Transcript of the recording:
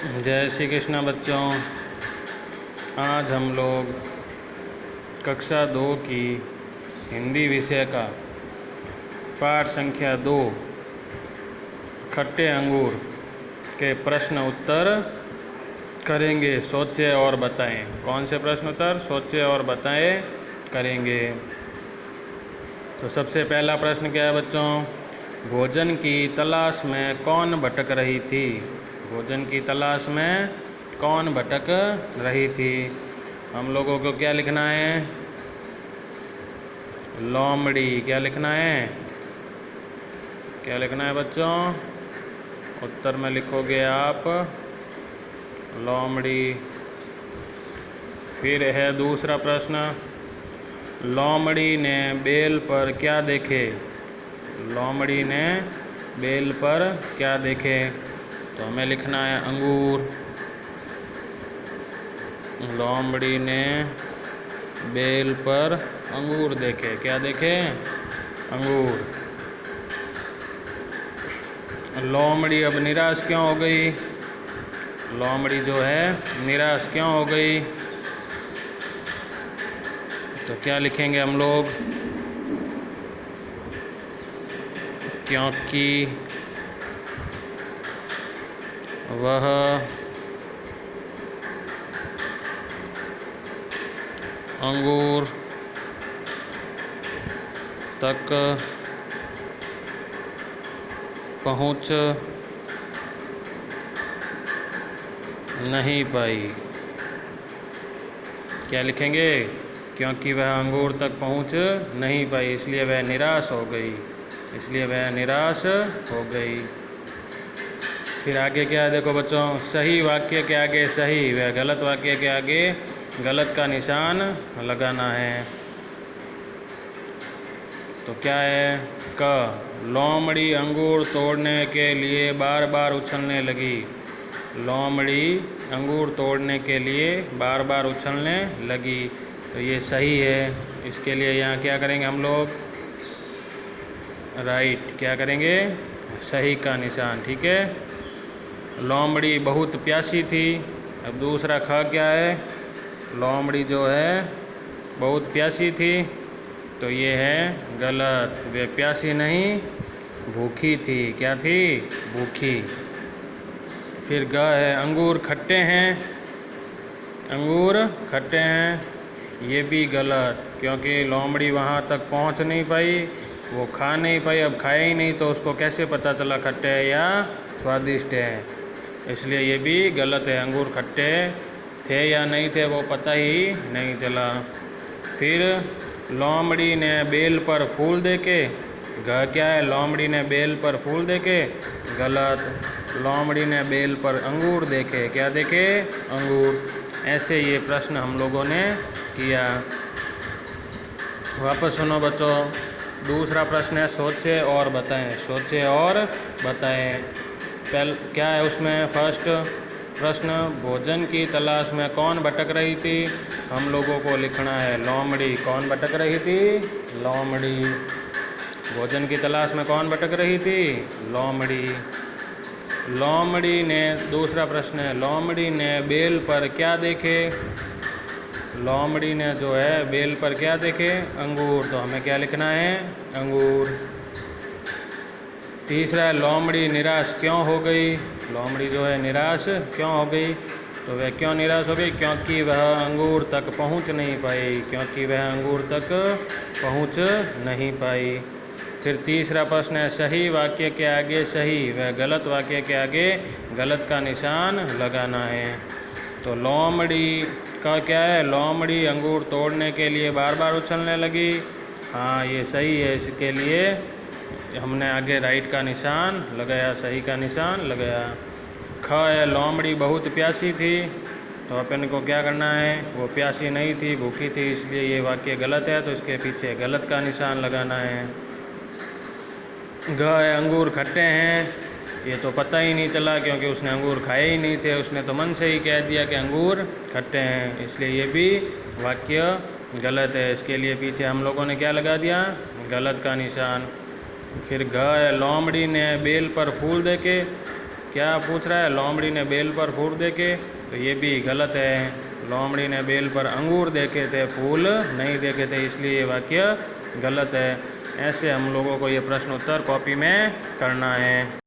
जय श्री कृष्ण बच्चों। आज हम लोग कक्षा 2 की हिंदी विषय का पाठ संख्या 2 खट्टे अंगूर के प्रश्न उत्तर करेंगे। सोचें और बताएं। कौन से प्रश्न उत्तर? सोचें और बताएं करेंगे। तो सबसे पहला प्रश्न क्या है बच्चों? भोजन की तलाश में कौन भटक रही थी? भोजन की तलाश में कौन भटक रही थी? हम लोगों को क्या लिखना है? लोमड़ी। क्या लिखना है? क्या लिखना है बच्चों? उत्तर में लिखोगे आप लोमड़ी। फिर है दूसरा प्रश्न, लोमड़ी ने बेल पर क्या देखे? लोमड़ी ने बेल पर क्या देखे? तो हमें लिखना है अंगूर। लोमड़ी ने बेल पर अंगूर देखे। क्या देखे? अंगूर। लोमड़ी अब निराश क्यों हो गई? लोमड़ी जो है निराश क्यों हो गई? तो क्या लिखेंगे हम लोग? क्योंकि वह अंगूर तक पहुंच नहीं पाई। क्या लिखेंगे? क्योंकि वह अंगूर तक पहुंच नहीं पाई, इसलिए वह निराश हो गई। इसलिए वह निराश हो गई। फिर आगे क्या है देखो बच्चों, सही वाक्य के आगे सही व गलत वाक्य के आगे गलत का निशान लगाना है। तो क्या है? क, लोमड़ी अंगूर तोड़ने के लिए बार बार उछलने लगी। लोमड़ी अंगूर तोड़ने के लिए बार बार उछलने लगी। तो ये सही है। इसके लिए यहाँ क्या करेंगे हम लोग? राइट। क्या करेंगे? सही का निशान। ठीक है। लोमड़ी बहुत प्यासी थी। अब दूसरा ख क्या है? लोमड़ी जो है बहुत प्यासी थी। तो ये है गलत। वे प्यासी नहीं भूखी थी। क्या थी? भूखी। फिर ग है, अंगूर खट्टे हैं। अंगूर खट्टे हैं। ये भी गलत, क्योंकि लोमड़ी वहाँ तक पहुँच नहीं पाई, वो खा नहीं पाई। अब खाए ही नहीं तो उसको कैसे पता चला खट्टे है या स्वादिष्ट है? इसलिए ये भी गलत है। अंगूर खट्टे थे या नहीं थे वो पता ही नहीं चला। फिर लोमड़ी ने बेल पर फूल देखे। घ क्या है? लोमड़ी ने बेल पर फूल देखे। गलत। लोमड़ी ने बेल पर अंगूर देखे। क्या देखे? अंगूर। ऐसे ये प्रश्न हम लोगों ने किया। वापस सुनो बच्चों। दूसरा प्रश्न है सोचें और बताएं। सोचें और बताएं। क्या है उसमें? फर्स्ट प्रश्न, भोजन की तलाश में कौन भटक रही थी? हम लोगों को लिखना है लोमड़ी। कौन भटक रही थी? लोमड़ी। भोजन की तलाश में कौन भटक रही थी? लोमड़ी। लोमड़ी ने, दूसरा प्रश्न है, लोमड़ी ने बेल पर क्या देखे? लोमड़ी ने जो है बेल पर क्या देखे? अंगूर। तो हमें क्या लिखना है? अंगूर। तीसरा है, लोमड़ी निराश क्यों हो गई? लोमड़ी जो है निराश क्यों हो गई? तो वह क्यों निराश हो गई? क्योंकि वह अंगूर तक पहुंच नहीं पाई। क्योंकि वह अंगूर तक पहुंच नहीं पाई। फिर तीसरा प्रश्न है, सही वाक्य के आगे सही व गलत वाक्य के आगे गलत का निशान लगाना है। तो लोमड़ी का क्या है? लोमड़ी अंगूर तोड़ने के लिए बार बार उछलने लगी। हाँ, ये सही है। इसके लिए हमने आगे राइट का निशान लगाया, सही का निशान लगाया। ख है, लोमड़ी बहुत प्यासी थी। तो अपन को क्या करना है? वो प्यासी नहीं थी, भूखी थी। इसलिए ये वाक्य गलत है, तो इसके पीछे गलत का निशान लगाना है। ग है, अंगूर खट्टे हैं। ये तो पता ही नहीं चला, क्योंकि उसने अंगूर खाए ही नहीं थे। उसने तो मन से ही कह दिया कि अंगूर खट्टे हैं। इसलिए ये भी वाक्य गलत है। इसके लिए पीछे हम लोगों ने क्या लगा दिया? गलत का निशान। फिर घ है, लोमड़ी ने बेल पर फूल देखे। क्या पूछ रहा है, लोमड़ी ने बेल पर फूल देखे, तो ये भी गलत है। लोमड़ी ने बेल पर अंगूर देखे थे, फूल नहीं देखे थे, इसलिए ये वाक्य गलत है। ऐसे हम लोगों को ये प्रश्न उत्तर कॉपी में करना है।